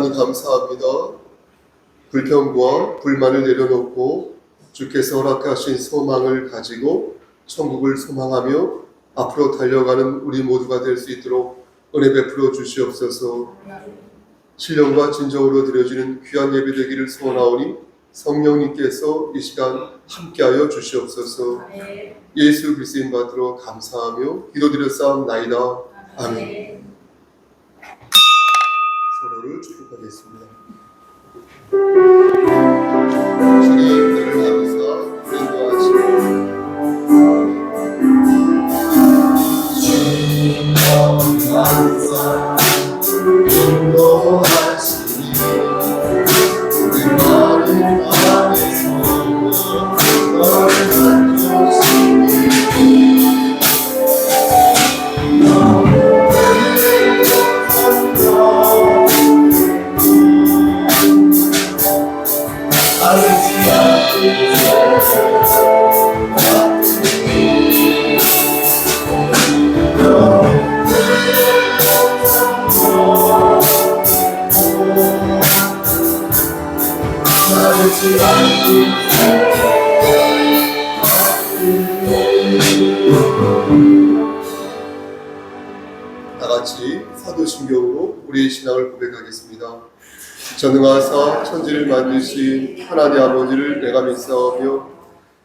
하나님 감사합니다. 불평과 불만을 내려놓고 주께서 허락하신 소망을 가지고 천국을 소망하며 앞으로 달려가는 우리 모두가 될 수 있도록 은혜 베풀어 주시옵소서. 신령과 진정으로 드려지는 귀한 예배 되기를 소원하오니 성령님께서 이 시간 함께하여 주시옵소서. 예수 그리스도인 받들어 감사하며 기도드렸사옵나이다. 아멘. 서로를 축복하겠습니다. 주님 너를 항상 인도하시고 주님 항상 인도하시니 우리 마음 안에서 너를 만족시키니 다 같이 사도신경으로 우리의 신앙을 고백하겠습니다. 전능하사 천지를 만드신 하나님 아버지를 내가 믿사오며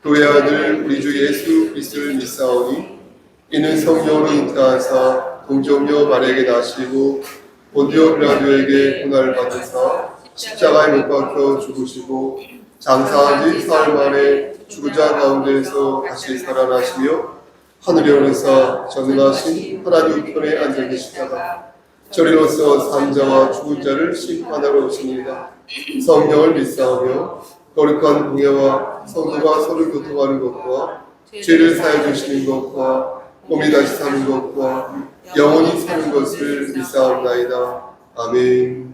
그의 아들 우리 주 예수 그리스도를 믿사오니 이는 성령으로 잉태하사 동정녀 마리아에게 나시고 본디오 빌라도에게 고난을 받으사 십자가에 못 박혀 죽으시고 장사한 지 사흘 만에 죽은 자 가운데에서 다시 살아나시며 하늘에 오르사 전능하신 하나님 우편에 앉아 계시다가 저리로서 산자와 죽은 자를 심판하러 오시니이다. 성령을 믿사오며 거룩한 공예와 성도가 서로 교통하는 것과 죄를 사해 주시는 것과 몸이 다시 사는 것과 영원히 사는 것을 믿사옵나이다. 아멘.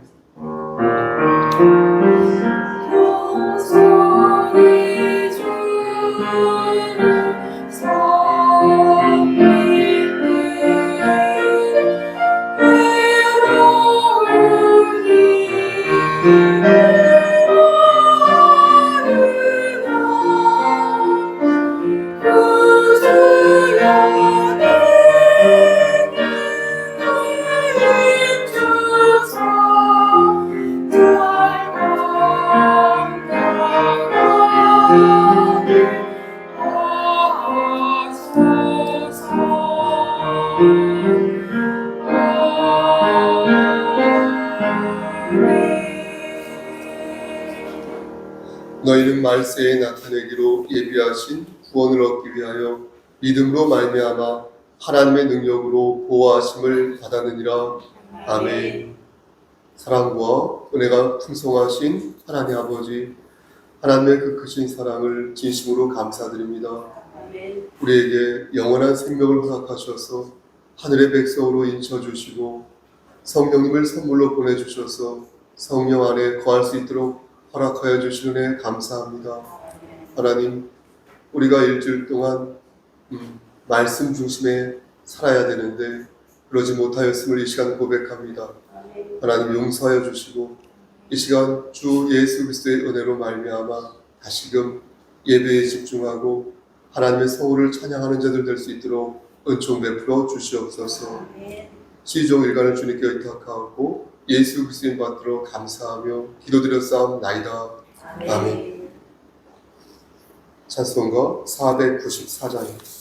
너희는 말세에 나타내기로 예비하신 구원을 얻기 위하여 믿음으로 말미암아 하나님의 능력으로 보호하심을 받았느니라. 아멘. 사랑과 은혜가 풍성하신 하나님 아버지, 하나님의 그 크신 사랑을 진심으로 감사드립니다. 우리에게 영원한 생명을 허락하셔서 하늘의 백성으로 인쳐주시고 성령님을 선물로 보내주셔서 성령 안에 거할 수 있도록 허락하여 주시는 은혜 감사합니다. 하나님, 우리가 일주일 동안 말씀 중심에 살아야 되는데 그러지 못하였음을 이 시간 고백합니다. 하나님 용서하여 주시고 이 시간 주 예수 그리스도의 은혜로 말미암아 다시금 예배에 집중하고 하나님의 성호를 찬양하는 자들 될 수 있도록 은총 베풀어 주시옵소서. 시종 일간을 주님께 의탁하고 예수 그리스도인 받들어 감사하며 기도드렸사옵나이다. 아멘. 찬송가 494장입니다.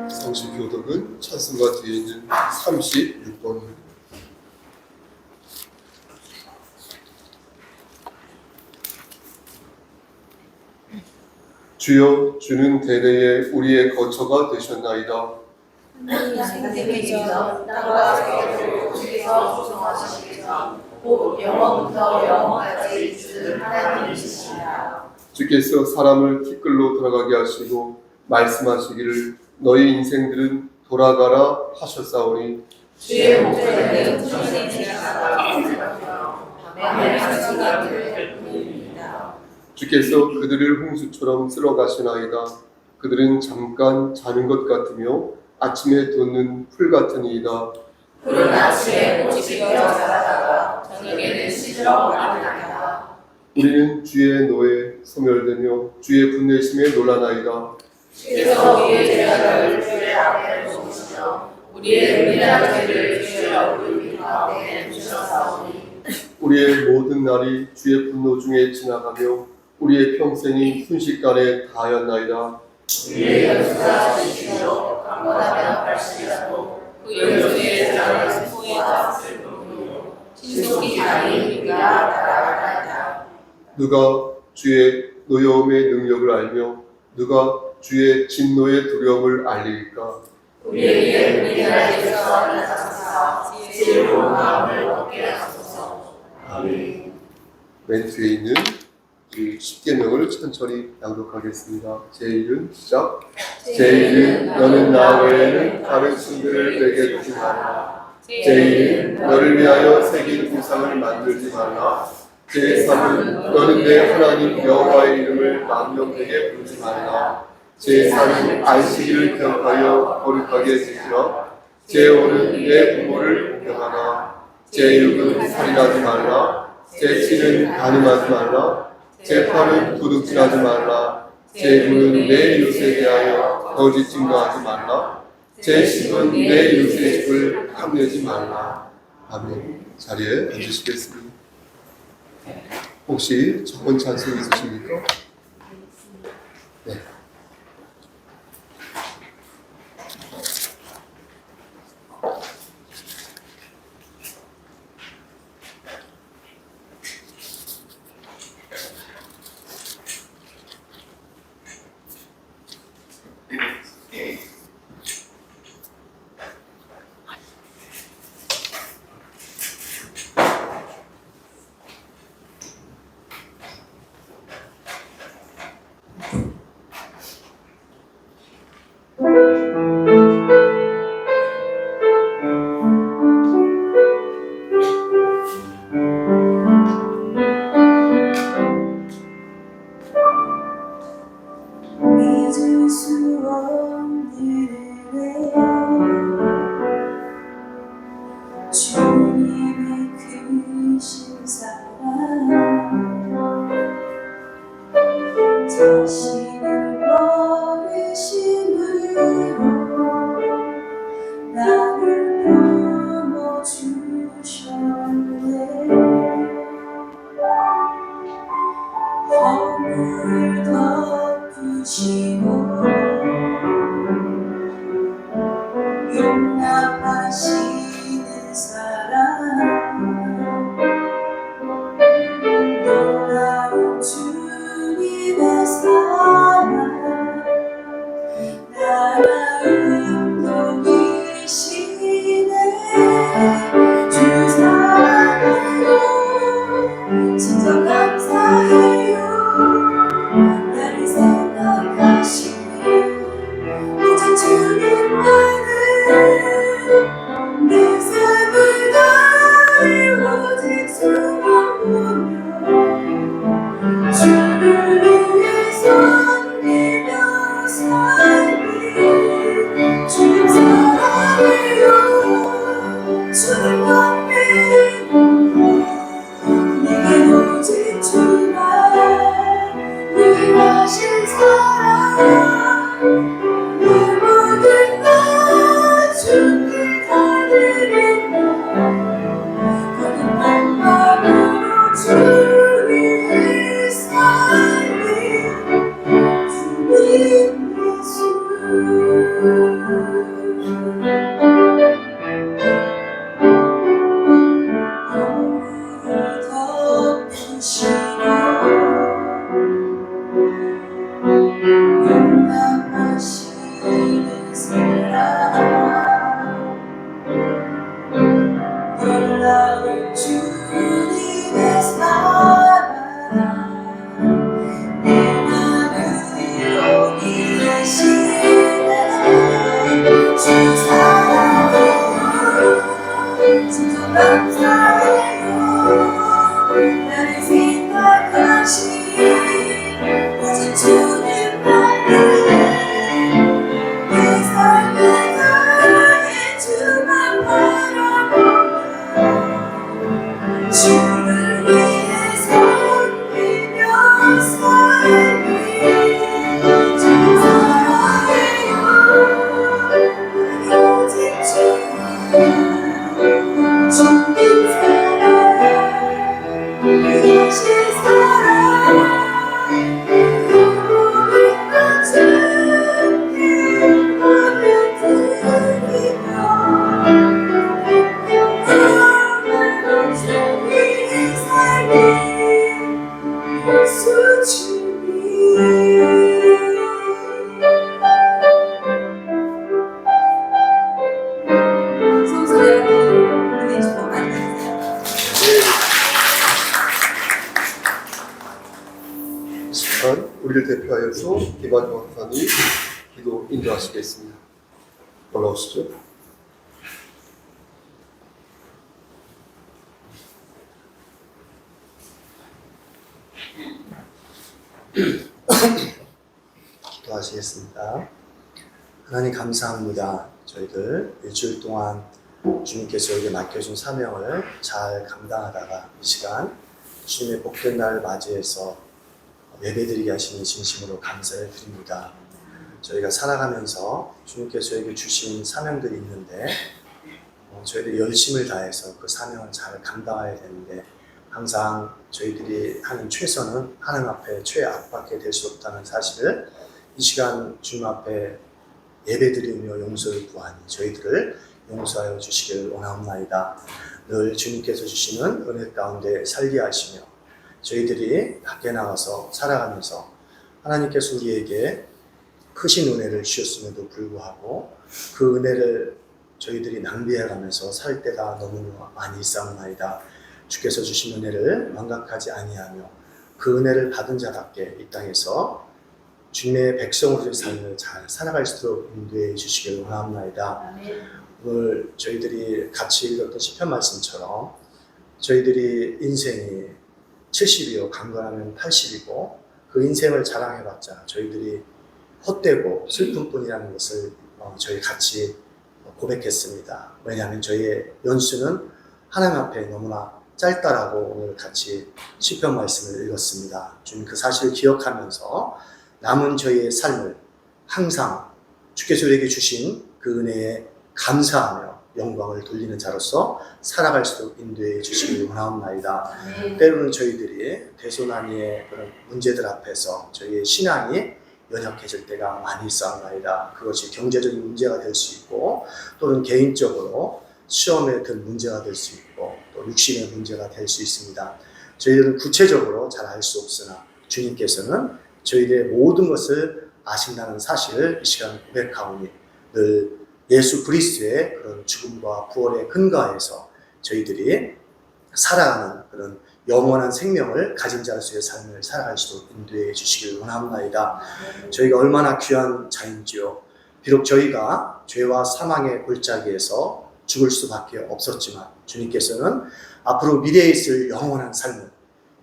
성시교독은 찬송가 뒤에 있는 36번입니다. 주여, 주는 대대에 우리의 거처가 되셨나이다. 하나님 생명이죠. 땅과 세계를 주께서 조성하시겠죠. 곧 영원부터 영원까지 주는 하나님이시니라. 주께서 사람을 티끌로 돌아가게 하시고 말씀하시기를 너희 인생들은 돌아가라 하셨사오니 주의 목소리는 천신의 지나가다 내 생각을 뿐입니다. 주께서 그들을 홍수처럼 쓸어가시나이다. 그들은 잠깐 자는 것 같으며 아침에 돋는 풀 같으니이다. 푸른 아침에 꽃이 피어 자라다가 저녁에는 시들어 버리나이다. 우리는 주의 노에 소멸되며 주의 분내심에 놀라나이다. 주께서 우리의 죄악을 주의 앞에 놓으시며 우리의 은밀한 죄를 주의 얼굴 가운데 두셨사오니 우리의 모든 날이 주의 분노 중에 지나가며 우리의 평생이 순식간에 다하였나이다. 우리의 연수가 지시로 강건하면 발시라도 그 연수의 자를 소에 닿았을 뿐이요 신속히 다니 우리가 날아가나이다. 누가 주의 노여움의 능력을 알며 누가 주의 진노의 두려움을 알리리까? 우리에게 은밀하게서 나타나사 지혜로운 마음을 얻게 하소서. 아멘. 맨 뒤에 있는 이 십계명을 천천히 낭독하겠습니다. 제1은 시작. 제1은 너는 나 외에는 다른 신들을 내게 두지 말라. 제2는 너를 위하여 새긴 우상을 만들지 말라. 제3은 너는 내 하나님 여호와의 이름을 망령되게 부르지 말라. 제4는 안식일을 기억하여 거룩하게 지키라. 제5는 내 부모를 공경하라. 제6은 살인하지 말라. 제7은 간음하지 말라. 제8은 도둑질하지 말라. 제9는 내 이웃에 대하여 거짓 증거하지 말라. 제10은 내 이웃의 집을 탐내지 말라. 아멘. 자리에 앉으시겠습니다. 혹시 저번 찬송 있으십니까? 네. 잊을 수 없는 은혜 주님의 크신 사랑 자신을 버리심으로 나를 품어주셨네 허물을 덮으시고 용납하시는 사랑 놀라운 주님의 사랑 나라의 동이시네 주 사랑해요 진정 감사해요 나를 생각하시고 놀라운 주님의 사랑 내 맘을 용기하시네 주 사랑해요 진짜 감사해요 나를 생각하신 오직 주님만을 내 삶을 다해 주만 바라보며 주를 위해서 빌며 살리 주 사랑해요 오직 주님 사랑 예수 사랑 우리를 대표하여서 김한종 목사님 기도 인도하시겠습니다. 올라오시죠. 기도하시겠습니다. 하나님 감사합니다. 저희들 일주일 동안 주님께서 우리에게 맡겨준 사명을 잘 감당하다가 이 시간 주님의 복된 날을 맞이해서 예배드리게 하시니 진심으로 감사를 드립니다. 저희가 살아가면서 주님께서 저에게 주신 사명들이 있는데 저희들이 열심을 다해서 그 사명을 잘 감당해야 되는데 항상 저희들이 하는 최선은 하나님 앞에 최악밖에 될 수 없다는 사실을 이 시간 주님 앞에 예배드리며 용서를 구하니 저희들을 용서하여 주시길 원하옵나이다. 늘 주님께서 주시는 은혜 가운데 살게 하시며 저희들이 밖에 나가서 살아가면서 하나님께서 우리에게 크신 은혜를 주셨음에도 불구하고 그 은혜를 저희들이 낭비해가면서 살 때가 너무 많이 있사옵나이다. 주께서 주신 은혜를 망각하지 아니하며 그 은혜를 받은 자답게 이 땅에서 주님의 백성으로의 삶을 잘 살아갈 수 있도록 인도해 주시길 원하옵나이다. 오늘 저희들이 같이 읽었던 시편 말씀처럼 저희들이 인생이 70이요 강건하면 80이고 그 인생을 자랑해봤자 저희들이 헛되고 슬픔뿐이라는 것을 저희 같이 고백했습니다. 왜냐하면 저희의 연수는 하나님 앞에 너무나 짧다라고 오늘 같이 시편 말씀을 읽었습니다. 주님 그 사실을 기억하면서 남은 저희의 삶을 항상 주께서 우리에게 주신 그 은혜에 감사하며 영광을 돌리는 자로서 살아갈 수 있도록 인도해 주시길 원하옵나이다. 때로는 저희들이 대소난이의 그런 문제들 앞에서 저희의 신앙이 연약해질 때가 많이 있사옵나이다. 그것이 경제적인 문제가 될 수 있고 또는 개인적으로 시험에 든 문제가 될 수 있고 또 육신의 문제가 될 수 있습니다. 저희들은 구체적으로 잘 알 수 없으나 주님께서는 저희들의 모든 것을 아신다는 사실을 이 시간 고백하오니 늘 예수 그리스도의 그런 죽음과 부활의 근거에서 저희들이 살아가는 그런 영원한 생명을 가진 자로서의 삶을 살아갈 수 있도록 인도해 주시길 원합니다. 저희가 얼마나 귀한 자인지요. 비록 저희가 죄와 사망의 골짜기에서 죽을 수밖에 없었지만 주님께서는 앞으로 미래에 있을 영원한 삶을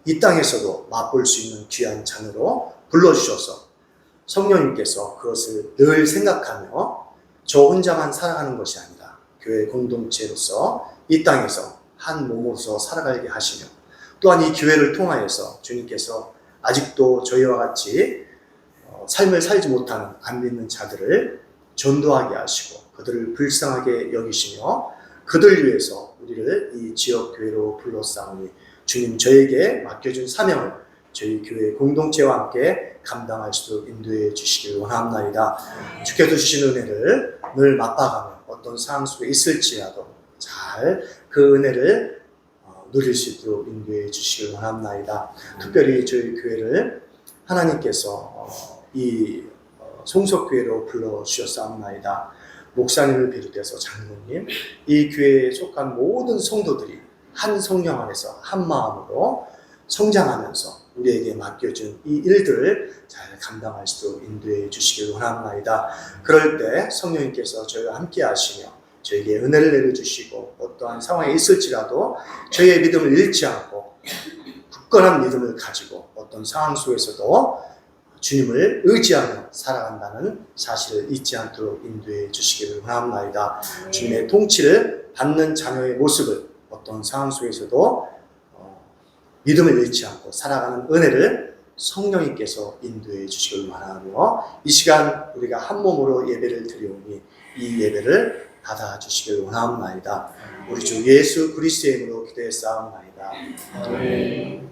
이 땅에서도 맛볼 수 있는 귀한 잔으로 불러주셔서 성령님께서 그것을 늘 생각하며 저 혼자만 살아가는 것이 아니라 교회 공동체로서 이 땅에서 한 몸으로서 살아가게 하시며 또한 이 교회를 통하여서 주님께서 아직도 저희와 같이 삶을 살지 못하는 안 믿는 자들을 전도하게 하시고 그들을 불쌍하게 여기시며 그들 위해서 우리를 이 지역교회로 불러싸우니 주님 저에게 맡겨준 사명을 저희 교회 공동체와 함께 감당할 수 있도록 인도해 주시길 원합니다. 주께서 주신 은혜를 늘 맛봐가며 어떤 상황 속에 있을지라도 잘 그 은혜를 누릴 수 있도록 인도해 주시길 원합니다. 특별히 저희 교회를 하나님께서 이 송석교회로 불러주셨사옵나이다. 목사님을 비롯해서 장로님, 이 교회에 속한 모든 성도들이 한 성령 안에서 한 마음으로 성장하면서 우리에게 맡겨준 이 일들을 잘 감당할 수 인도해 주시길 원합니다. 그럴 때 성령님께서 저희와 함께 하시며 저에게 은혜를 내려주시고 어떠한 상황에 있을지라도 저희의 믿음을 잃지 않고 굳건한 믿음을 가지고 어떤 상황 속에서도 주님을 의지하며 살아간다는 사실을 잊지 않도록 인도해 주시기를 원합니다. 주님의 통치를 받는 자녀의 모습을 어떤 상황 속에서도 믿음을 잃지 않고 살아가는 은혜를 성령님께서 인도해 주시기를 원하며 이 시간 우리가 한 몸으로 예배를 드리오니 이 예배를 받아주시기를 원합니다. 우리 주 예수 그리스도의 이름으로 기도했사옵나이다. 아멘.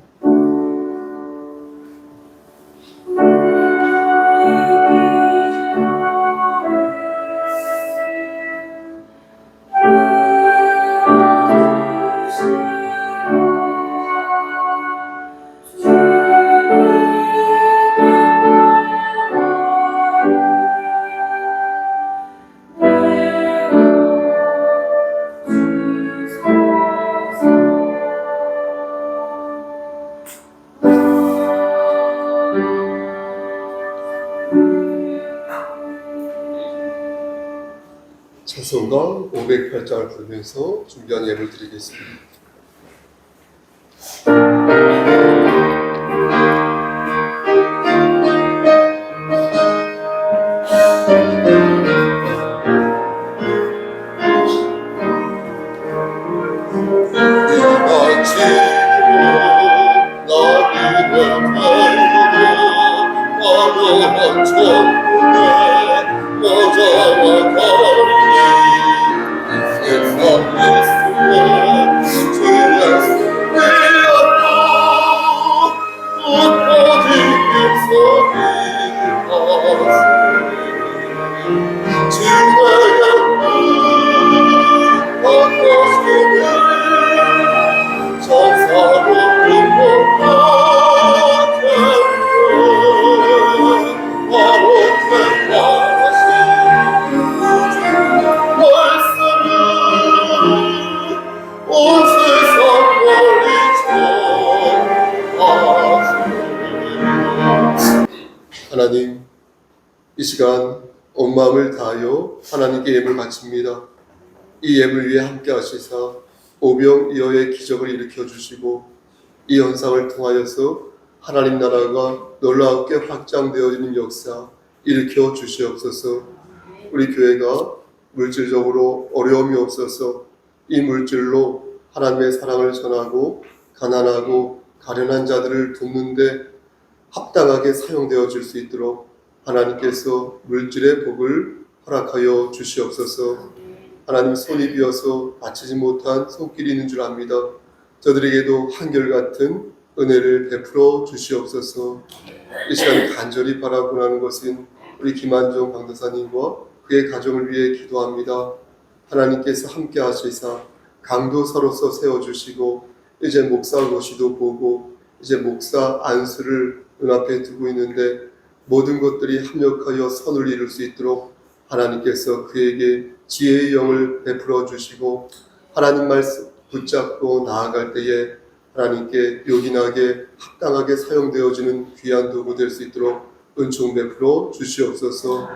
찬송가 508장을 부르면서 준비한 예를 드리겠습니다. 하나님, 이 시간 온 마음을 다하여 하나님께 예물 바칩니다. 이 예물 위에 함께 하시사 오병이어의 기적을 일으켜 주시고 이 현상을 통하여서 하나님 나라가 놀랍게 확장되어지는 역사 일으켜 주시옵소서. 우리 교회가 물질적으로 어려움이 없어서 이 물질로 하나님의 사랑을 전하고 가난하고 가련한 자들을 돕는데 합당하게 사용되어질 수 있도록 하나님께서 물질의 복을 허락하여 주시옵소서. 하나님, 손이 비어서 바치지 못한 손길이 있는 줄 압니다. 저들에게도 한결같은 은혜를 베풀어 주시옵소서. 이 시간 간절히 바라고 하는 것은 우리 김한종 강도사님과 그의 가정을 위해 기도합니다. 하나님께서 함께 하시사 강도사로서 세워주시고 이제 목사 고시도 보고 이제 목사 안수를 눈앞에 두고 있는데 모든 것들이 합력하여 선을 이룰 수 있도록 하나님께서 그에게 지혜의 영을 베풀어 주시고 하나님 말씀 붙잡고 나아갈 때에 하나님께 요긴하게 합당하게 사용되어지는 귀한 도구 될 수 있도록 은총 베풀어 주시옵소서.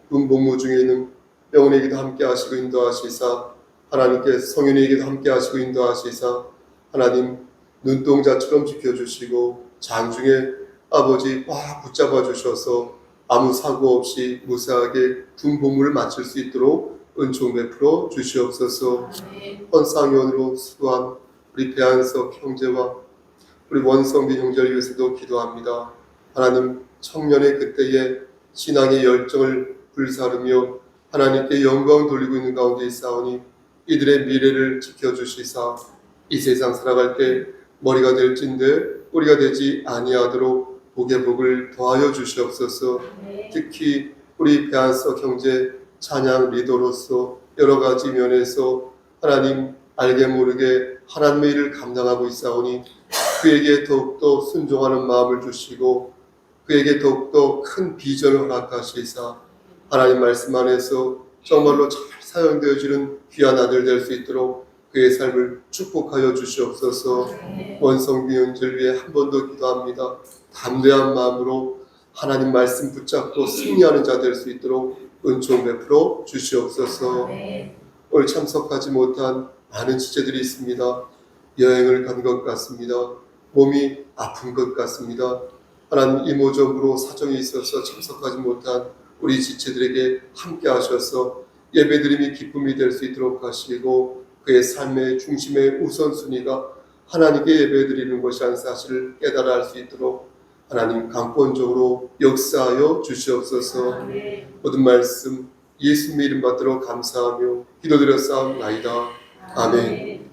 군복무 중에는 영혼에게도 함께 하시고 인도하시사 하나님께 성윤에게도 함께 하시고 인도하시사 하나님 눈동자처럼 지켜주시고 장중에 아버지 꽉 붙잡아 주셔서 아무 사고 없이 무사하게 군복무를 마칠 수 있도록 은총 베풀어 주시옵소서. 헌상위원으로 수고한 우리 배한석 형제와 우리 원성빈 형제를 위해서도 기도합니다. 하나님, 청년의 그때에 신앙의 열정을 불사르며 하나님께 영광 돌리고 있는 가운데 있사오니 이들의 미래를 지켜주시사 이 세상 살아갈 때 머리가 될진데 뿌리가 되지 아니하도록 복의 복을 더하여 주시옵소서. 특히 우리 배한석 형제 찬양 리더로서 여러 가지 면에서 하나님 알게 모르게 하나님의 일을 감당하고 있사오니 그에게 더욱더 순종하는 마음을 주시고 그에게 더욱더 큰 비전을 허락하시사 하나님 말씀 안에서 정말로 잘 사용되어지는 귀한 아들 될 수 있도록 그의 삶을 축복하여 주시옵소서. 원성비 연주를 위해 한 번 더 기도합니다. 담대한 마음으로 하나님 말씀 붙잡고 승리하는 자 될 수 있도록 은총 베풀어 주시옵소서. 오늘 참석하지 못한 많은 지체들이 있습니다. 여행을 간 것 같습니다. 몸이 아픈 것 같습니다. 하나님 이모저모로 사정이 있어서 참석하지 못한 우리 지체들에게 함께 하셔서 예배드림이 기쁨이 될 수 있도록 하시고 그의 삶의 중심의 우선순위가 하나님께 예배드리는 것이라는 사실을 깨달아 할 수 있도록 하나님 강권적으로 역사하여 주시옵소서. 모든 말씀 예수님의 이름 받들어 감사하며 기도드렸사옵나이다. 아멘.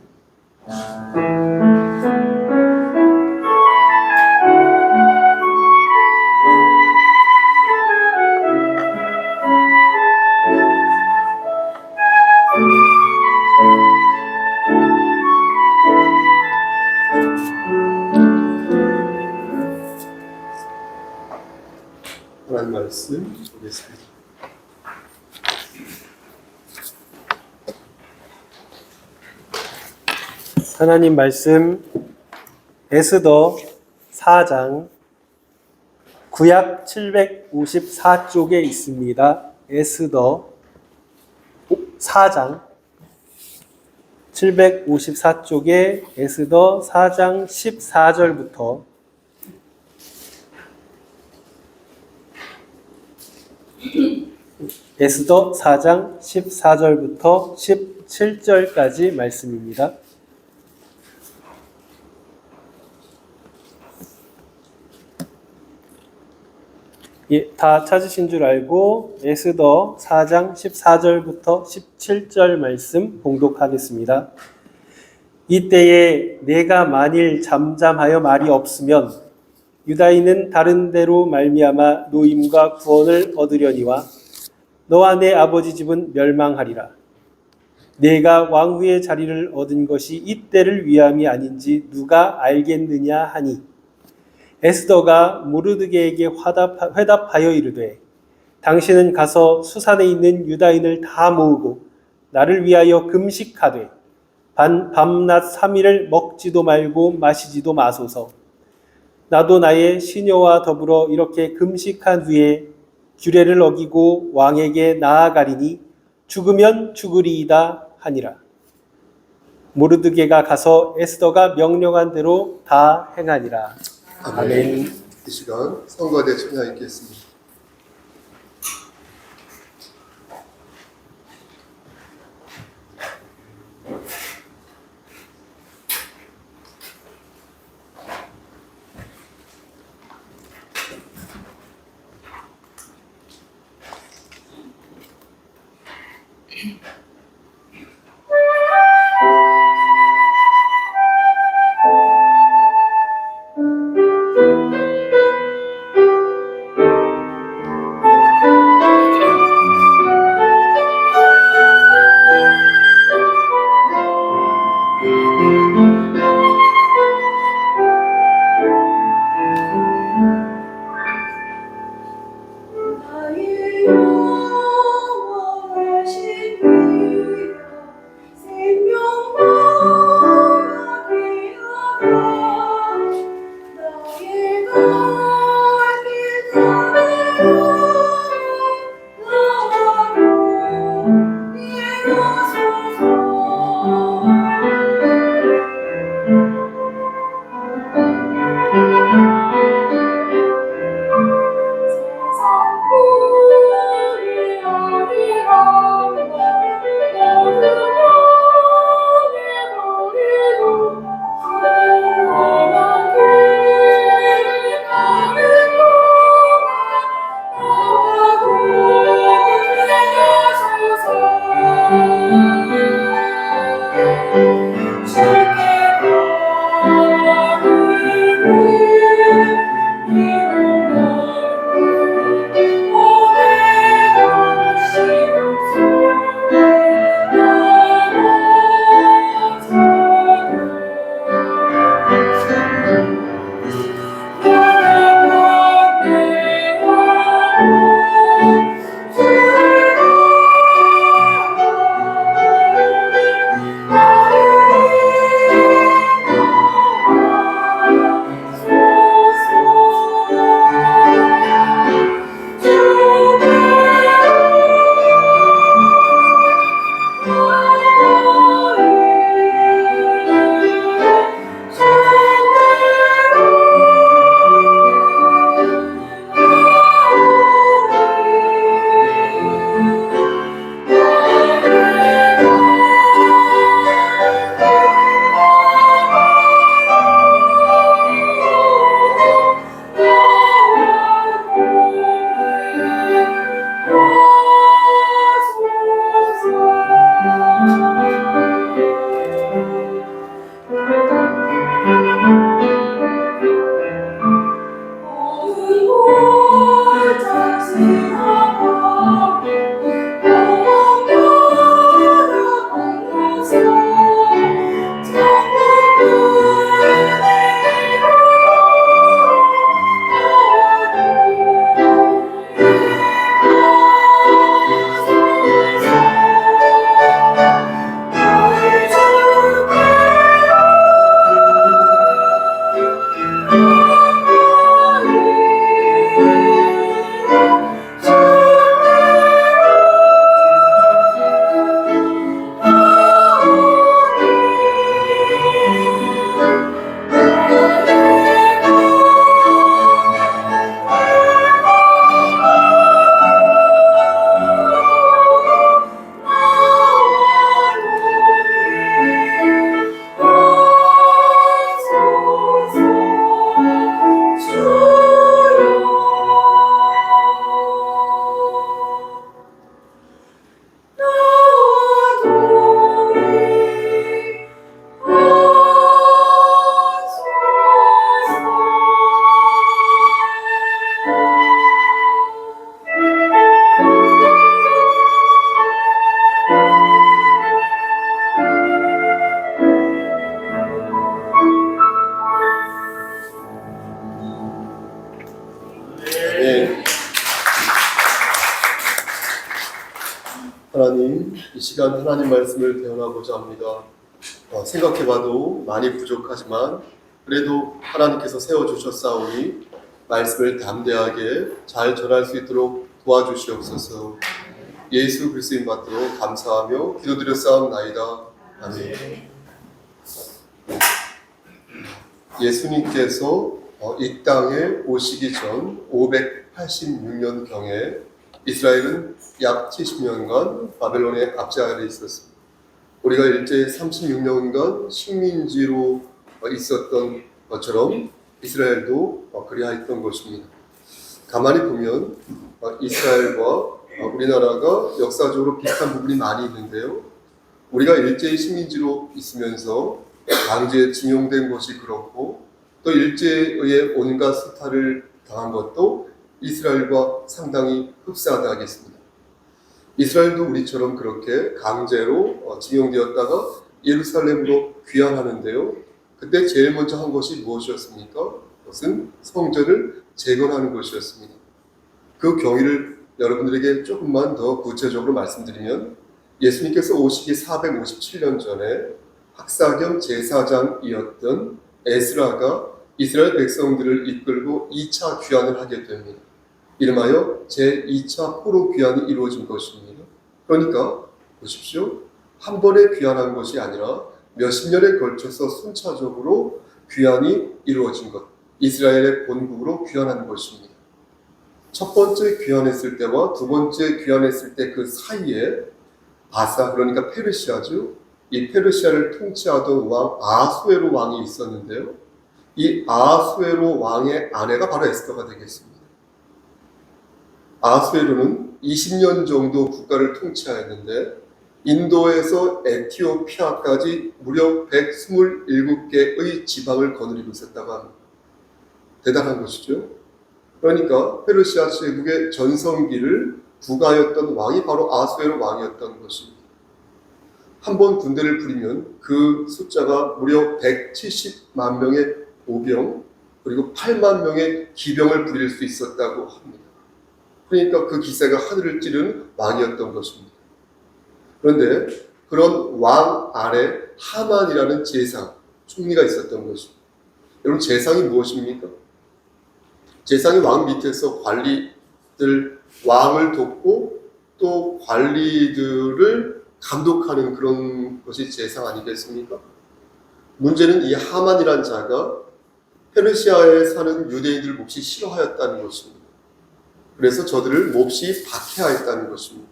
하나님 말씀 보겠습니다. 하나님 말씀 에스더 4장 구약 754쪽에 있습니다. 에스더 4장 754쪽에 에스더 4장 14절부터 에스더 4장 14절부터 17절까지 말씀입니다. 예, 다 찾으신 줄 알고 에스더 4장 14절부터 17절 말씀 봉독하겠습니다. 이때에 내가 만일 잠잠하여 말이 없으면 유다인은 다른 데로 말미암아 노임과 구원을 얻으려니와 너와 내 아버지 집은 멸망하리라. 내가 왕후의 자리를 얻은 것이 이때를 위함이 아닌지 누가 알겠느냐 하니 에스더가 모르드게에게 회답하여 이르되 당신은 가서 수산에 있는 유다인을 다 모으고 나를 위하여 금식하되 밤낮 3일을 먹지도 말고 마시지도 마소서. 나도 나의 시녀와 더불어 이렇게 금식한 후에 규례를 어기고 왕에게 나아가리니 죽으면 죽으리이다 하니라. 모르드게가 가서 에스더가 명령한 대로 다 행하니라. 아멘. 이 시간 성가대 찬양 있겠습니다. 이 시간 하나님 말씀을 대언하고자 합니다. 생각해봐도 많이 부족하지만 그래도 하나님께서 세워주셨사오니 말씀을 담대하게 잘 전할 수 있도록 도와주시옵소서. 예수 그리스도인 받들어 감사하며 기도드렸사옵나이다. 아멘. 예수님께서 이 땅에 오시기 전 586년경에 이스라엘은 약 70년간 바벨론의 압제 아래 있었습니다. 우리가 일제 36년간 식민지로 있었던 것처럼 이스라엘도 그리하였던 것입니다. 가만히 보면 이스라엘과 우리나라가 역사적으로 비슷한 부분이 많이 있는데요. 우리가 일제의 식민지로 있으면서 강제에 징용된 것이 그렇고 또 일제의 온갖 수탈을 당한 것도 이스라엘과 상당히 흡사하다 하겠습니다. 이스라엘도 우리처럼 그렇게 강제로 징용되었다가 예루살렘으로 귀환하는데요. 그때 제일 먼저 한 것이 무엇이었습니까? 그것은 성전을 재건하는 것이었습니다. 그 경위를 여러분들에게 조금만 더 구체적으로 말씀드리면 예수님께서 오시기 457년 전에 학사 겸 제사장이었던 에스라가 이스라엘 백성들을 이끌고 2차 귀환을 하게 됩니다. 이름하여 제2차 포로 귀환이 이루어진 것입니다. 그러니까 보십시오. 한 번에 귀환한 것이 아니라 몇십 년에 걸쳐서 순차적으로 귀환이 이루어진 것. 이스라엘의 본국으로 귀환한 것입니다. 첫 번째 귀환했을 때와 두 번째 귀환했을 때 그 사이에 바사, 그러니까 페르시아죠. 이 페르시아를 통치하던 왕 아수에로 왕이 있었는데요. 이 아수에로 왕의 아내가 바로 에스더가 되겠습니다. 아수에로는 20년 정도 국가를 통치하였는데 인도에서 에티오피아까지 무려 127개의 지방을 거느리고 있었다고 합니다. 대단한 것이죠. 그러니까 페르시아 제국의 전성기를 부가였던 왕이 바로 아수에로 왕이었던 것입니다. 한 번 군대를 부리면 그 숫자가 무려 170만 명의 보병 그리고 8만 명의 기병을 부릴 수 있었다고 합니다. 그러니까 그 기세가 하늘을 찌르는 왕이었던 것입니다. 그런데 그런 왕 아래 하만이라는 제상, 총리가 있었던 것입니다. 여러분 제상이 무엇입니까? 제상이 왕 밑에서 관리들, 왕을 돕고 또 관리들을 감독하는 그런 것이 제상 아니겠습니까? 문제는 이 하만이란 자가 페르시아에 사는 유대인들 몹시 싫어하였다는 것입니다. 그래서 저들을 몹시 박해하였다는 것입니다.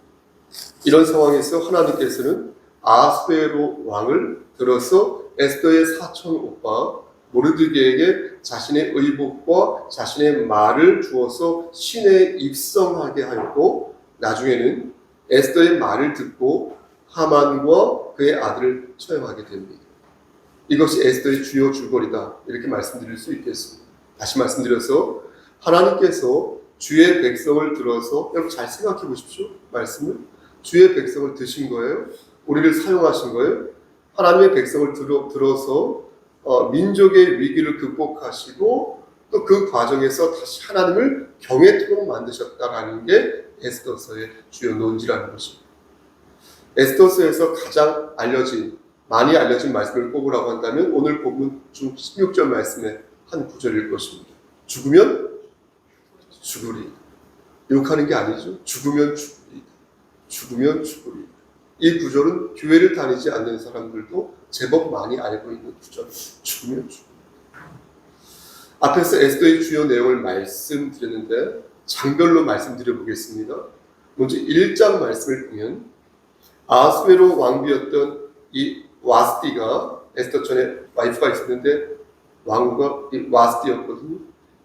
이런 상황에서 하나님께서는 아수에로 왕을 들어서 에스더의 사촌 오빠 모르드게에게 자신의 의복과 자신의 말을 주어서 신에 입성하게 하였고 나중에는 에스더의 말을 듣고 하만과 그의 아들을 처형하게 됩니다. 이것이 에스더의 주요 줄거리다 이렇게 말씀드릴 수 있겠습니다. 다시 말씀드려서 하나님께서 주의 백성을 들어서 여러분 잘 생각해 보십시오. 말씀을 주의 백성을 드신 거예요. 우리를 사용하신 거예요. 하나님의 백성을 들어서 민족의 위기를 극복하시고 또 그 과정에서 다시 하나님을 경외토록 만드셨다라는 게 에스더서의 주요 논지라는 것입니다. 에스더서에서 가장 많이 알려진 말씀을 꼽으라고 한다면 오늘 본문 중 16절 말씀의 한 구절일 것입니다. 죽으면 죽으리. 욕하는 게 아니죠. 죽으면 죽으리. 죽으면 죽으리. 이 구절은 교회를 다니지 않는 사람들도 제법 많이 알고 있는 구절. 죽으면 죽으리. 앞에서 에스더의 주요 내용을 말씀드렸는데 장별로 말씀드려 보겠습니다. 먼저 1장 말씀을 보면 아수에로 왕비였던 이 와스티가 에스더 전에 와이프가 있었는데 왕후가 이 와스티였거든요.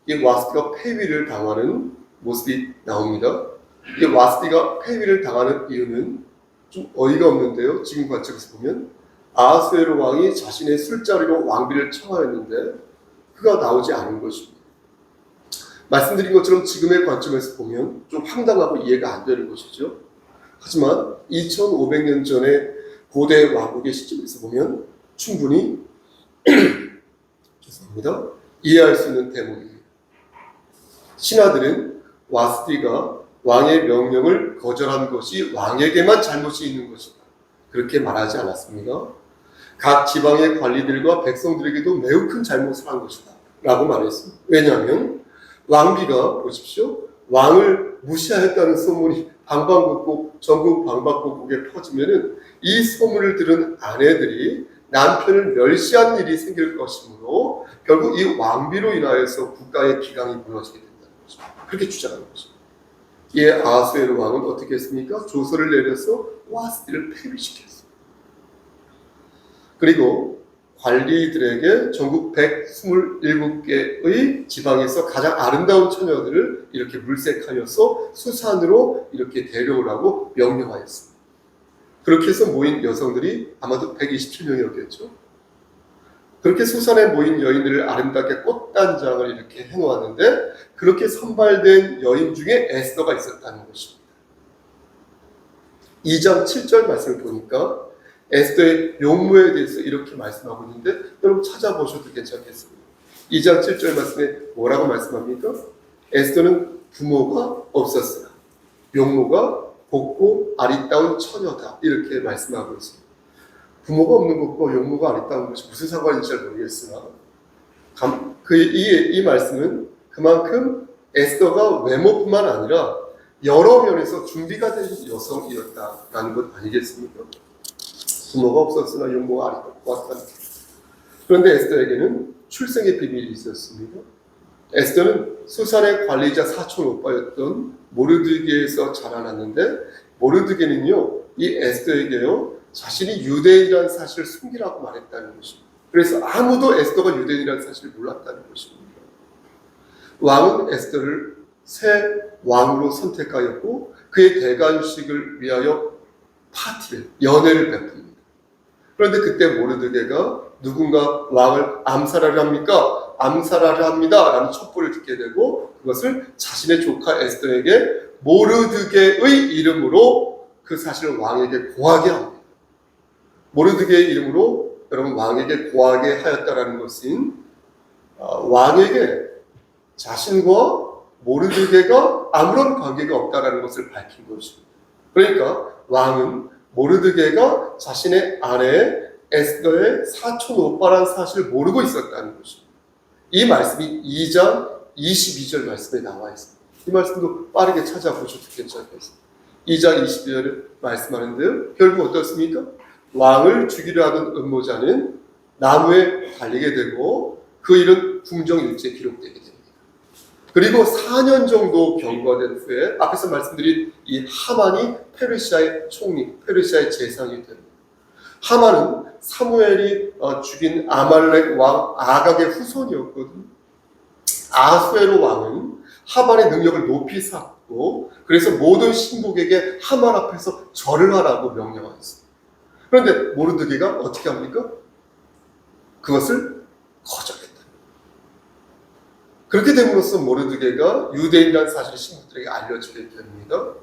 이 와스티가 폐위를 당하는 모습이 나옵니다. 이 와스티가 폐위를 당하는 이유는 좀 어이가 없는데요. 지금 관점에서 보면 아수에로 왕이 자신의 술자리로 왕비를 청하였는데 그가 나오지 않은 것입니다. 말씀드린 것처럼 지금의 관점에서 보면 좀 황당하고 이해가 안 되는 것이죠. 하지만 2500년 전에 고대 왕국의 시점에서 보면 충분히 죄송합니다. 이해할 수 있는 대목입니다. 신하들은 와스티가 왕의 명령을 거절한 것이 왕에게만 잘못이 있는 것이다. 그렇게 말하지 않았습니까? 각 지방의 관리들과 백성들에게도 매우 큰 잘못을 한 것이다 라고 말했습니다. 왜냐하면 왕비가 보십시오. 왕을 무시하였다는 소문이 방방곡곡 전국 방방곡곡에 퍼지면은 이 소문을 들은 아내들이 남편을 멸시한 일이 생길 것이므로 결국 이 왕비로 인하여서 국가의 기강이 무너지게 된다는 것입니다. 그렇게 주장하는 것입니다. 이에 아하수에로 왕은 어떻게 했습니까? 조서를 내려서 와스티를 폐위시켰습니다. 그리고 관리들에게 전국 127개의 지방에서 가장 아름다운 처녀들을 이렇게 물색하여서 수산으로 이렇게 데려오라고 명령하였습니다. 그렇게 해서 모인 여성들이 아마도 127명이었겠죠. 그렇게 수산에 모인 여인들을 아름답게 꽃단장을 이렇게 해놓았는데 그렇게 선발된 여인 중에 에스더가 있었다는 것입니다. 2장 7절 말씀을 보니까 에스더의 용모에 대해서 이렇게 말씀하고 있는데 여러분 찾아보셔도 괜찮겠습니다. 2장 7절 말씀에 뭐라고 말씀합니까? 에스더는 부모가 없었으나 용모가 곱고 아리따운 처녀다 이렇게 말씀하고 있습니다. 부모가 없는 것과 용모가 아리따운 것이 무슨 상관인지 잘 모르겠으나 이 말씀은 그만큼 에스더가 외모뿐만 아니라 여러 면에서 준비가 된 여성이었다라는 것 아니겠습니까? 부모가 없었으나 용모가 아리따고 왔다. 그런데 에스더에게는 출생의 비밀이 있었습니다. 에스더는 수산의 관리자 사촌 오빠였던 모르드게에서 자라났는데 모르드게는요 이 에스더에게요 자신이 유대인이라는 사실을 숨기라고 말했다는 것입니다. 그래서 아무도 에스더가 유대인이라는 사실을 몰랐다는 것입니다. 왕은 에스더를 새 왕으로 선택하였고 그의 대관식을 위하여 연회를 베풉니다. 그런데 그때 모르드게가 누군가 왕을 암살하려 합니까? 암살하려 합니다 라는 촛불을 듣게 되고 그것을 자신의 조카 에스더에게 모르드게의 이름으로 그 사실을 왕에게 고하게 합니다. 모르드게의 이름으로 여러분 왕에게 고하게 하였다라는 것은 왕에게 자신과 모르드게가 아무런 관계가 없다라는 것을 밝힌 것입니다. 그러니까 왕은 모르드게가 자신의 아내 에스더의 사촌 오빠라는 사실을 모르고 있었다는 것입니다. 이 말씀이 2장 22절 말씀에 나와 있습니다. 이 말씀도 빠르게 찾아보셔도 괜찮겠습니다. 2장 22절을 말씀하는데요. 결국 어떻습니까? 왕을 죽이려 하던 음모자는 나무에 달리게 되고 그 일은 궁정일지에 기록되게 됩니다. 그리고 4년 정도 경과된 후에 앞에서 말씀드린 이 하만이 페르시아의 총리, 페르시아의 재상이 됩니다. 하만은 사무엘이 죽인 아말렉 왕 아각의 후손이었거든요. 아수에로 왕은 하만의 능력을 높이 샀고 그래서 모든 신복에게 하만 앞에서 절을 하라고 명령하였습니다. 그런데 모르드게가 어떻게 합니까? 그것을 거절했다. 그렇게 됨으로써 모르드게가 유대인이라는 사실이 신복들에게 알려지게 됩니다.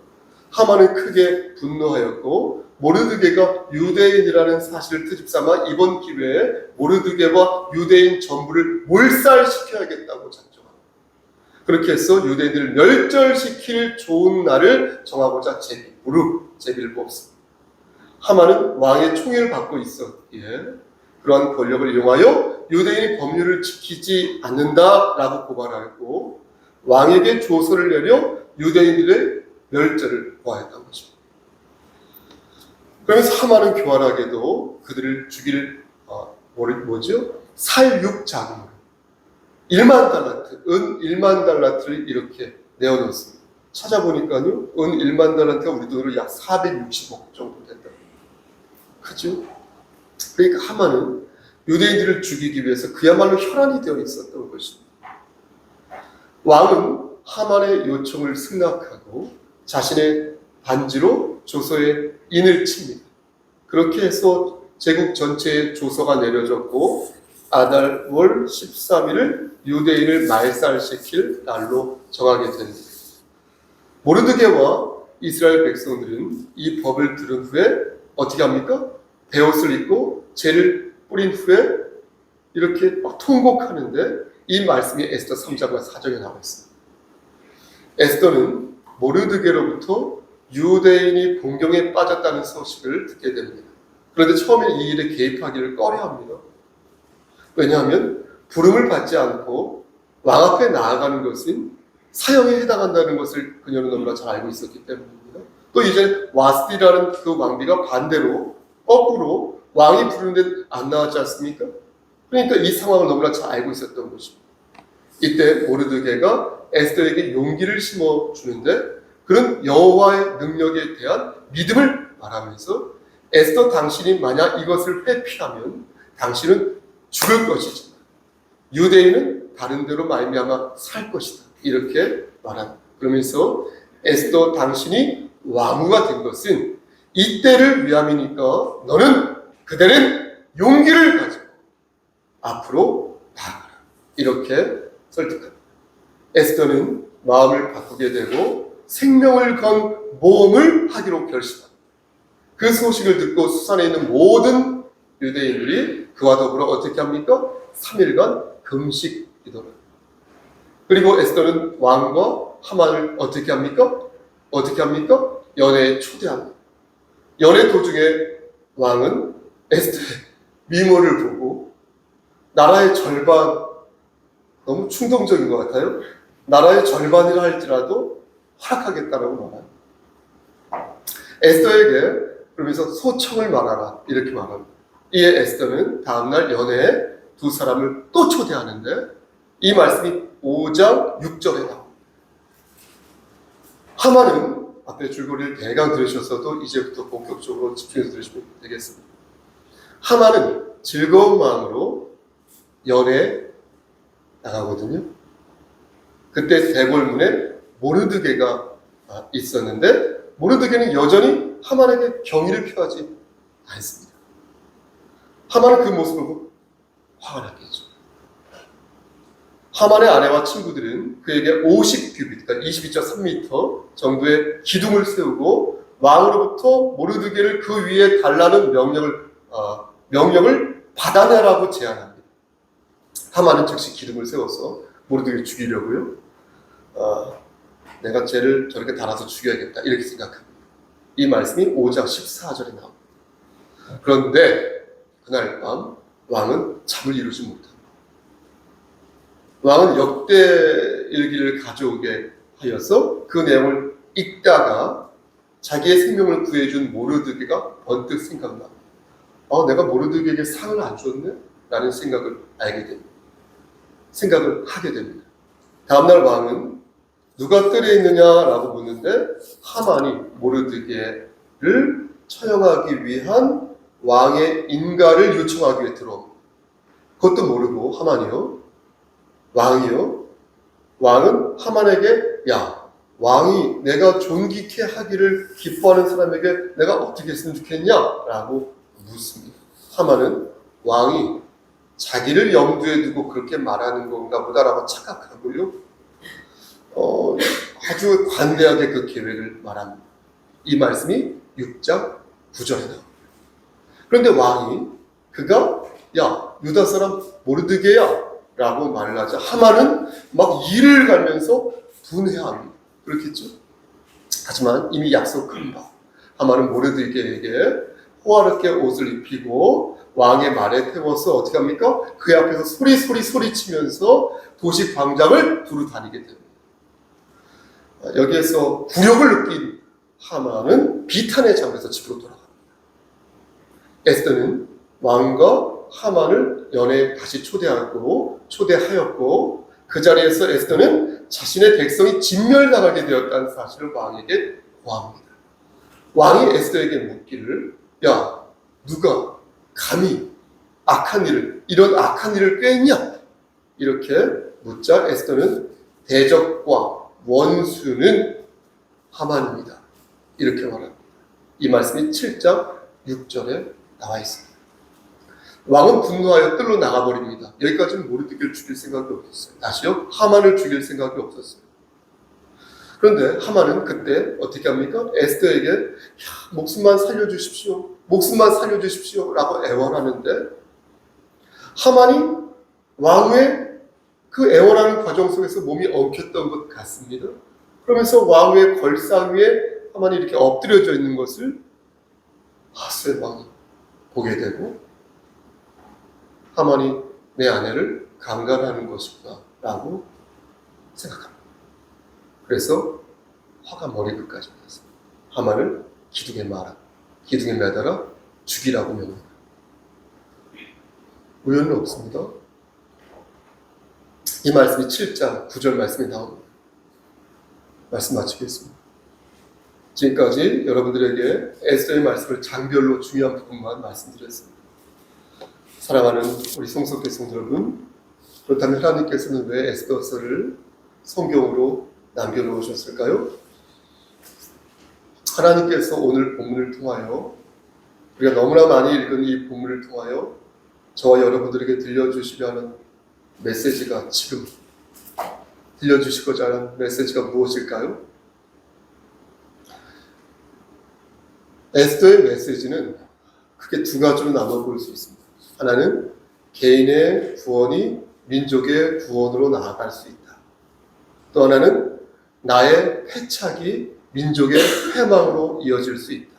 하만은 크게 분노하였고 모르드게가 유대인이라는 사실을 트집삼아 이번 기회에 모르드게와 유대인 전부를 몰살시켜야겠다고 작정합니다. 그렇게 해서 유대인들을 멸절시킬 좋은 날을 정하고자 제비를 뽑습니다. 하만은 왕의 총애를 받고 있었기에 그러한 권력을 이용하여 유대인이 법률을 지키지 않는다라고 고발하였고 왕에게 조서를 내려 유대인들의 멸절을 고하였던 것입니다. 그러면서 하만은 교활하게도 그들을 죽일 살육자금을 1만 달란트, 은 1만 달란트를 이렇게 내어놓습니다. 찾아보니까요, 은 1만 달란트가 우리 돈으로 약 460억 정도 된다. 그죠? 그러니까 하만은 유대인들을 죽이기 위해서 그야말로 혈안이 되어 있었던 것입니다. 왕은 하만의 요청을 승낙하고 자신의 반지로 조서에 인을 칩니다. 그렇게 해서 제국 전체에 조서가 내려졌고 아달월 13일을 유대인을 말살시킬 날로 정하게 됩니다. 모르드게와 이스라엘 백성들은 이 법을 들은 후에 어떻게 합니까? 베옷을 입고 죄를 뿌린 후에 이렇게 막 통곡하는데 이 말씀이 에스더 3장과 4장에 나와 있습니다. 에스더는 모르드게로부터 유대인이 공경에 빠졌다는 소식을 듣게 됩니다. 그런데 처음에 이 일에 개입하기를 꺼려합니다. 왜냐하면 부름을 받지 않고 왕 앞에 나아가는 것은 사형에 해당한다는 것을 그녀는 너무나 잘 알고 있었기 때문입니다. 또 이제 와스디라는 그 왕비가 반대로 거꾸로 왕이 부르는데 안 나왔지 않습니까? 그러니까 이 상황을 너무나 잘 알고 있었던 것입니다. 이때 모르드게가 에스더에게 용기를 심어주는데 그런 여호와의 능력에 대한 믿음을 말하면서 에스더 당신이 만약 이것을 회피하면 당신은 죽을 것이지만 유대인은 다른 데로 말미암아 살 것이다. 이렇게 말합니다. 그러면서 에스더 당신이 왕후가 된 것은 이때를 위함이니까 그대는 용기를 가지고 앞으로 나아가라. 이렇게 설득합니다. 에스더는 마음을 바꾸게 되고 생명을 건 모험을 하기로 결심합니다. 그 소식을 듣고 수산에 있는 모든 유대인들이 그와 더불어 어떻게 합니까? 3일간 금식 기도를. 그리고 에스더는 왕과 하만을 어떻게 합니까? 연회에 초대합니다. 연회 도중에 왕은 에스더의 미모를 보고 나라의 절반, 너무 충동적인 것 같아요. 나라의 절반이라 할지라도 허락하겠다라고 말합니다. 에스더에게 그러면서 소청을 말하라 이렇게 말합니다. 이에 에스더는 다음날 연회에 두 사람을 또 초대하는데 이 말씀이 5장 6절에 나옵니다. 하만은 앞에 줄거리를 대강 들으셨어도 이제부터 본격적으로 집중해서 들으시면 되겠습니다. 하만은 즐거운 마음으로 연회에 나가거든요. 그때 대궐문에 모르드게가 있었는데 모르드게는 여전히 하만에게 경의를 표하지 않습니다. 하만은 그 모습을 보고 화가 났겠죠. 하만의 아내와 친구들은 그에게 50규빗, 그러니까 22.3m 정도의 기둥을 세우고 왕으로부터 모르드게를 그 위에 달라는 명령을 받아내라고 제안합니다. 하만은 즉시 기둥을 세워서 모르드게를 죽이려고요. 내가 쟤를 저렇게 달아서 죽여야겠다 이렇게 생각합니다. 이 말씀이 5장 14절에 나옵니다. 그런데 그날 밤 왕은 잠을 이루지 못합니다. 왕은 역대 일기를 가져오게 하여서 그 내용을 읽다가 자기의 생명을 구해준 모르드게가 번뜩 생각납니다. 내가 모르드게에게 상을 안 줬네? 라는 생각을 하게 됩니다. 다음날 왕은 누가 뜰에 있느냐라고 묻는데 하만이 모르드게를 처형하기 위한 왕의 인가를 요청하기 위해 들어옵니다. 그것도 모르고 하만이요. 왕은 하만에게 왕이 내가 존귀케 하기를 기뻐하는 사람에게 내가 어떻게 했으면 좋겠냐? 라고 묻습니다. 하만은 왕이 자기를 염두에 두고 그렇게 말하는 건가 보다라고 착각하고요. 아주 관대하게 그 계획을 말합니다. 이 말씀이 6장 9절에 나옵니다. 그런데 왕이 그가 유다 사람 모르드게야 라고 말을 하자 하만은 막 이를 갈면서 분해합니다. 그렇겠죠? 하지만 이미 약속한 바 하만은 모르드게에게 호화롭게 옷을 입히고 왕의 말에 태워서 어떻게 합니까? 그 앞에서 소리치면서 도시 광장을 두루 다니게 됩니다. 여기에서 굴욕을 느낀 하만은 비탄의 잠에서 집으로 돌아갑니다. 에스더는 왕과 하만을 연회에 다시 초대하였고 그 자리에서 에스더는 자신의 백성이 진멸당하게 되었다는 사실을 왕에게 고합니다. 왕이 에스더에게 묻기를 누가 감히 이런 악한 일을 꾀했냐? 이렇게 묻자 에스더는 대적과 원수는 하만입니다. 이렇게 말합니다. 이 말씀이 7장 6절에 나와 있습니다. 왕은 분노하여 뜰로 나가버립니다. 여기까지는 모르드게를 죽일 생각이 없었어요. 다시요? 하만을 죽일 생각이 없었어요. 그런데 하만은 그때 어떻게 합니까? 에스더에게 목숨만 살려주십시오 라고 애원하는데 하만이 왕의 그 애원하는 과정 속에서 몸이 엉켰던 것 같습니다. 그러면서 왕의 걸상 위에 하만이 이렇게 엎드려져 있는 것을 하스의 왕이 보게 되고 하만이 내 아내를 강간하는 것이구나 라고 생각합니다. 그래서 화가 머리끝까지 났어요. 하만을 기둥에 매달아 죽이라고 명합니다. 우연은 없습니다. 이 말씀이 7장 9절 말씀에 나옵니다. 말씀 마치겠습니다. 지금까지 여러분들에게 에스더의 말씀을 장별로 중요한 부분만 말씀드렸습니다. 사랑하는 우리 송석회 성도 여러분, 그렇다면 하나님께서는 왜 에스더서를 성경으로 남겨놓으셨을까요? 하나님께서 오늘 본문을 통하여 우리가 너무나 많이 읽은 이 본문을 통하여 저와 여러분들에게 들려주시려 하는 메시지가 지금 들려주시고자 하는 메시지가 무엇일까요? 에스더의 메시지는 크게 두 가지로 나눠볼 수 있습니다. 하나는 개인의 구원이 민족의 구원으로 나아갈 수 있다. 또 하나는 나의 패착이 민족의 회망으로 이어질 수 있다.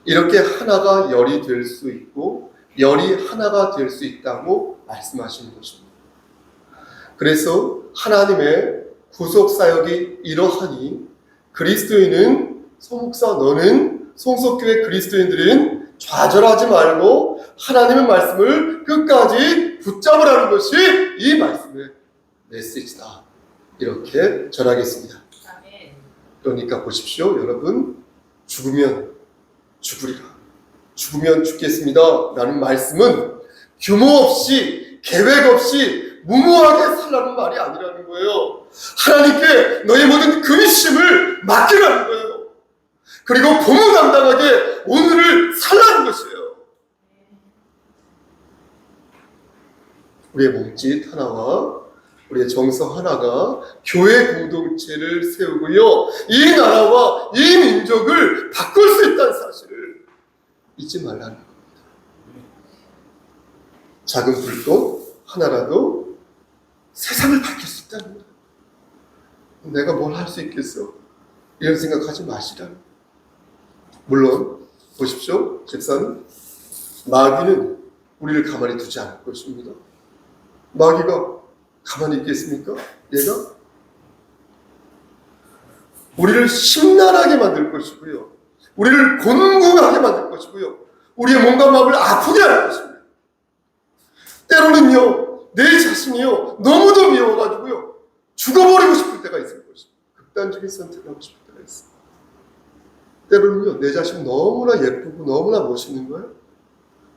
이렇게 하나가 열이 될 수 있고 열이 하나가 될 수 있다고 말씀하시는 것입니다. 그래서 하나님의 구속 사역이 이러하니 그리스도인은 소목사 너는 송석교회 그리스도인들은 좌절하지 말고 하나님의 말씀을 끝까지 붙잡으라는 것이 이 말씀의 메시지다. 이렇게 전하겠습니다. 그러니까 보십시오. 여러분, 죽으면 죽으리라. 죽으면 죽겠습니다. 라는 말씀은 규모 없이 계획 없이 무모하게 살라는 말이 아니라는 거예요. 하나님께 너의 모든 근심을 맡기라는 거예요. 그리고 고무당당하게 오늘을 살라는 것이에요. 우리의 몸짓 하나와 우리의 정서 하나가 교회 공동체를 세우고요. 이 나라와 이 민족을 바꿀 수 있다는 사실을 잊지 말라는 겁니다. 작은 불꽃 하나라도 세상을 밝힐 수 있다는 거예요. 내가 뭘 할 수 있겠어? 이런 생각하지 마시라는 거예요. 물론 보십시오. 집사님, 마귀는 우리를 가만히 두지 않을 것입니다. 마귀가 가만히 있겠습니까? 얘가 우리를 심란하게 만들 것이고요. 우리를 곤궁하게 만들 것이고요. 우리의 몸과 마음을 아프게 할 것입니다. 때로는요, 내 자신이요, 너무도 미워가지고요, 죽어버리고 싶을 때가 있을 것입니다. 극단적인 선택을 하고 싶을 때가 있습니다. 때로는요, 내 자신 너무나 예쁘고 너무나 멋있는 거예요.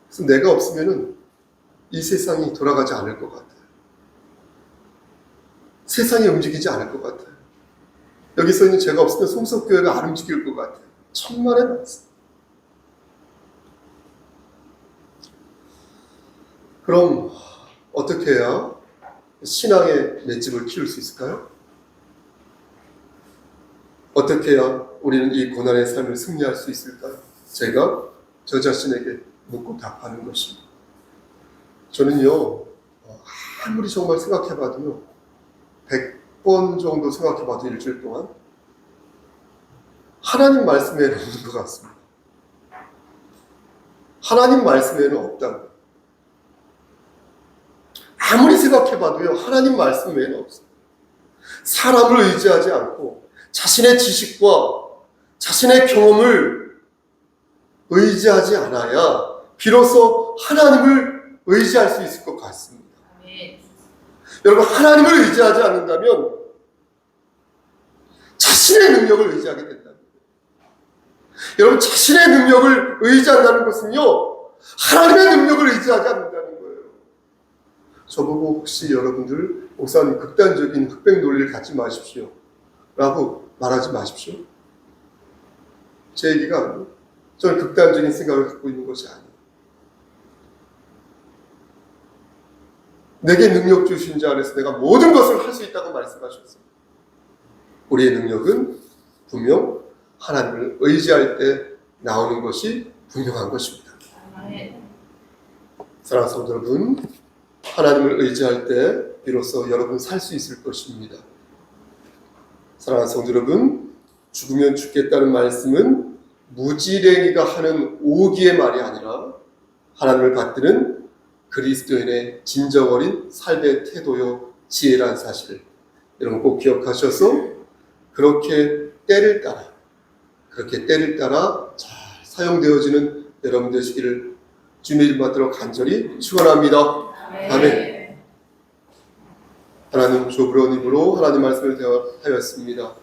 그래서 내가 없으면은 이 세상이 돌아가지 않을 것 같아요. 세상이 움직이지 않을 것 같아요. 여기서 있는 제가 없으면 송석교회가 안 움직일 것 같아요. 천만의 말씀. 그럼 어떻게 해야 신앙의 맷집을 키울 수 있을까요? 어떻게 해야 우리는 이 고난의 삶을 승리할 수 있을까요? 제가 저 자신에게 묻고 답하는 것입니다. 저는요, 아무리 정말 생각해봐도요, 100번 정도 생각해봐도 일주일 동안 하나님 말씀에는 없는 것 같습니다. 하나님 말씀에는 없다고. 아무리 생각해봐도요, 하나님 말씀 외에는 없어요. 사람을 의지하지 않고 자신의 지식과 자신의 경험을 의지하지 않아야 비로소 하나님을 의지할 수 있을 것 같습니다. 여러분, 하나님을 의지하지 않는다면 자신의 능력을 의지하게 된다는 거예요. 여러분, 자신의 능력을 의지한다는 것은요, 하나님의 능력을 의지하지 않는다는 거예요. 저보고 혹시 여러분들 목사님 극단적인 흑백 논리를 갖지 마십시오 라고 말하지 마십시오. 제 얘기가 아니에요. 저는 극단적인 생각을 갖고 있는 것이 아니에요. 내게 능력 주신 자 안에서 내가 모든 것을 할 수 있다고 말씀하셨어요. 우리의 능력은 분명 하나님을 의지할 때 나오는 것이 분명한 것입니다. 사랑하는 성도 여러분, 하나님을 의지할 때 비로소 여러분 살 수 있을 것입니다. 사랑하는 성도 여러분, 죽으면 죽겠다는 말씀은 무지랭이가 하는 오기의 말이 아니라 하나님을 받드는 그리스도인의 진정 어린 삶의 태도요 지혜란 사실을 여러분 꼭 기억하셔서 그렇게 때를 따라 잘 사용되어지는 여러분 되시기를 주님의 이름 받들어 간절히 축원합니다. 아멘. 하나님 좁은 입으로 하나님 말씀을 대하였습니다.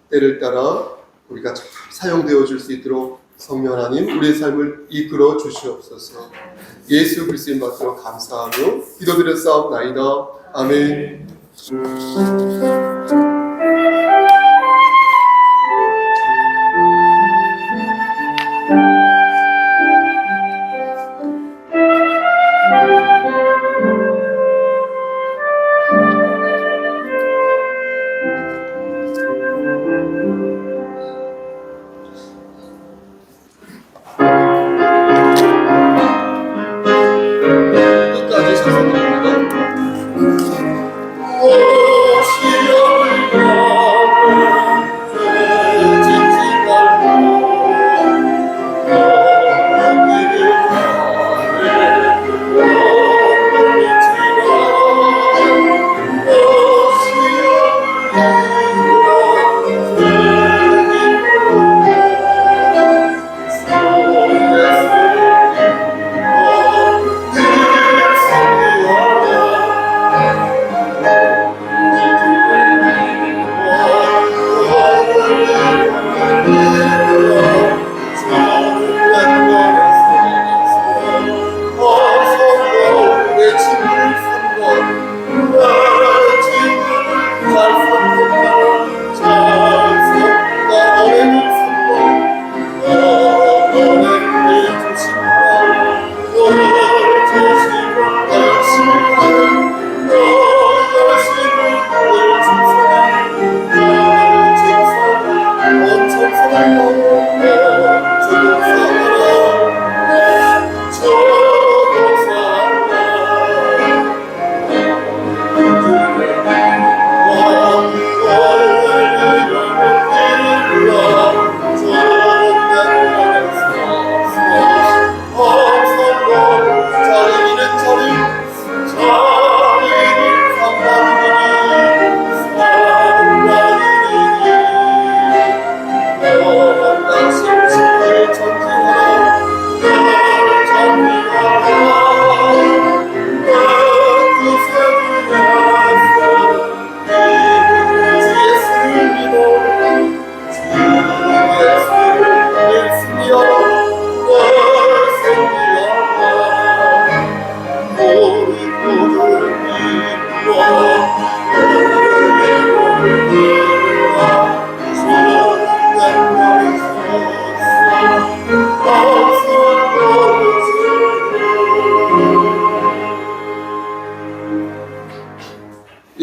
때를 따라 우리가 잘 사용되어질 수 있도록 성령 하나님 우리의 삶을 이끌어 주시옵소서. 예수 그리스도의 받들어 감사하며 기도드렸사옵나이다. 아멘. 끝까지 찬송드립니다.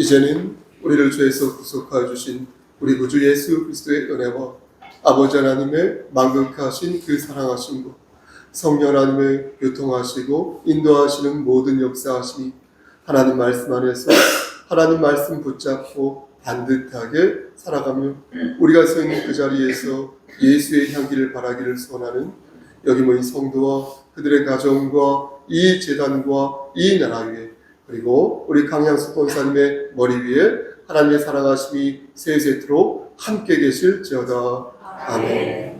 이제는 우리를 죄에서 구속하여 주신 우리 구주 예수 그리스도의 은혜와 아버지 하나님의 만극하신 그 사랑하심과 성령 하나님의 교통하시고 인도하시는 모든 역사하심이 하나님 말씀 안에서 하나님 말씀 붙잡고 반듯하게 살아가며 우리가 서 있는 그 자리에서 예수의 향기를 바라기를 소원하는 여기 모인 성도와 그들의 가정과 이 제단과 이 나라 위에 그리고 우리 강양수 권사님의 머리 위에 하나님의 사랑하심이 세세토록 함께 계실지어다. 아멘.